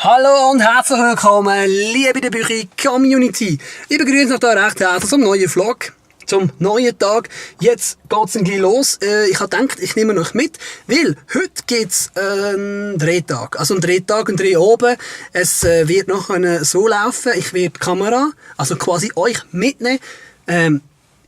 Hallo und herzlich willkommen, liebe der Büchi Community. Ich begrüße euch hier recht herzlich zum neuen Vlog, zum neuen Tag. Jetzt geht's ein bisschen los. Ich habe gedacht, ich nehme euch mit, weil heute gibt's einen Drehtag. Also einen Drehtag, einen Dreh oben. Es wird noch so laufen. Ich werde die Kamera, also quasi euch mitnehmen.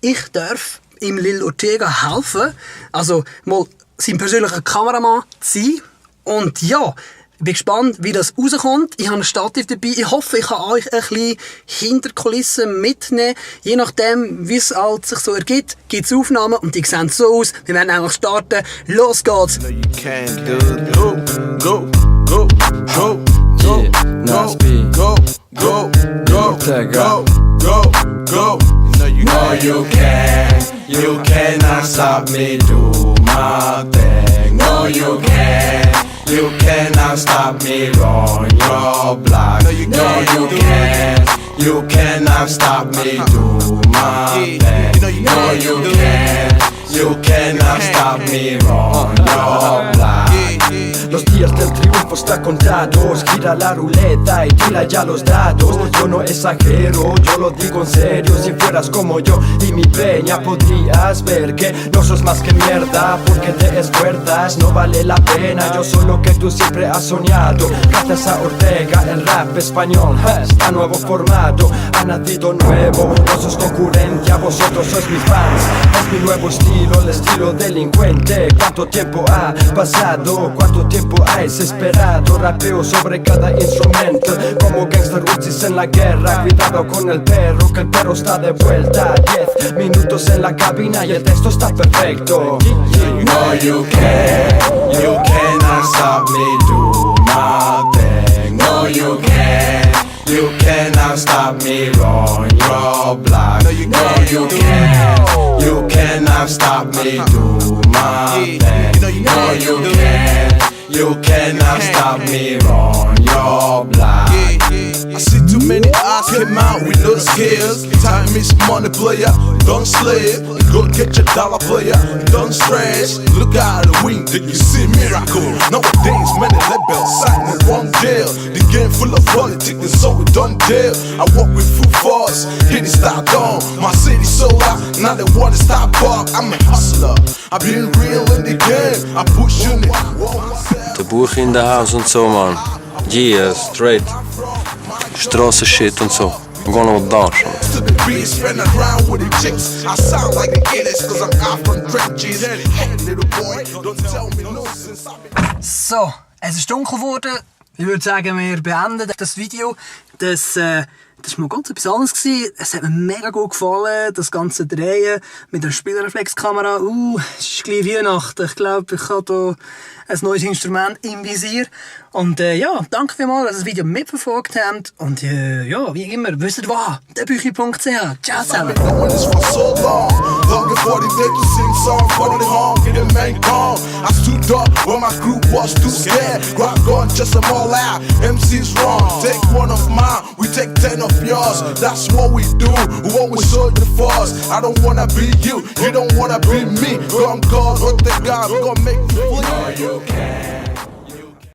Ich darf ihm Lil Ortega helfen, also mal sein persönlicher Kameramann sein. Und ja, ich bin gespannt, wie das rauskommt. Ich habe ein Stativ dabei. Ich hoffe, ich kann euch ein bisschen Hinterkulissen mitnehmen. Je nachdem, wie es halt sich so ergibt, gibt es Aufnahmen und die sehen so aus. Wir werden einfach starten. Los geht's! No, you cannot stop me, do my thing. No, you can't. You cannot stop me, run your block. No, you can't. You cannot stop me, do my thing. No, you can't. You cannot stop me, run your block. Los días del triunfo están contados. Gira la ruleta y tira ya los dados. Yo no exagero, yo lo digo en serio. Si fueras como yo y mi peña, podrías ver que no sos más que mierda. Porque te esfuerzas, no vale la pena. Yo soy lo que tú siempre has soñado. Gracias a Ortega, el rap español está nuevo formado. Ha nacido nuevo, no sos concurrencia. Vosotros sois mis fans. Es mi nuevo estilo, el estilo delincuente. ¿Cuánto tiempo ha pasado? ¿Cuánto tiempo has esperado? Rapeo sobre cada instrumento como gangster Uzis en la guerra. Cuidado con el perro, que el perro está de vuelta. 10 minutos en la cabina y el texto está perfecto. No, you cannot stop me, do my thing. No, you can't. You cannot stop me, run your block. No, you can't. You cannot stop me, do my thing. No, you can't. You cannot stop me, run your block. I see too many eyes came out with no skills. Time is money, player. Don't sleep. Go get your dollar, player. Don't stress. Look out the window, you see miracle. Nowadays, many labels signing one deal. The game full of politics, and so we don't deal. I walk with full force, hit it start down. My city sold out, now they wanna stop up. I'm a hustler. I've been real in the game. I push you. Der Buch in der Haus und so, man. Yeah, straight. Straßenshit und so. I'm gonna dance. To the beat, spin around with the chicks. I sound like the illest, cause I'm out from trenches. Hey, little boy, don't tell me no since I've been. So, es ist dunkel geworden. Ich würde sagen, wir beenden das Video. Das war mal ganz etwas anderes gewesen. Es hat mir mega gut gefallen, das ganze Drehen mit der Spielreflexkamera. Es ist gleich Weihnachten. Ich glaube, ich habe hier ein neues Instrument im Visier. Und ja, danke vielmals, dass ihr das Video mitverfolgt habt. Und ja, wie immer, wisst ihr was? Derbüchi.ch. Ciao zusammen. For so long, longing for the day to sing song for the home, get the main call. I stood up when my group was too scared. Grab gun, just them all out. MC's wrong, take one of mine, we take 10 of yours. That's what we do, what we show the force. I don't wanna be you, you don't wanna be me. Come God, what they got, gonna make me feel. No, you can't.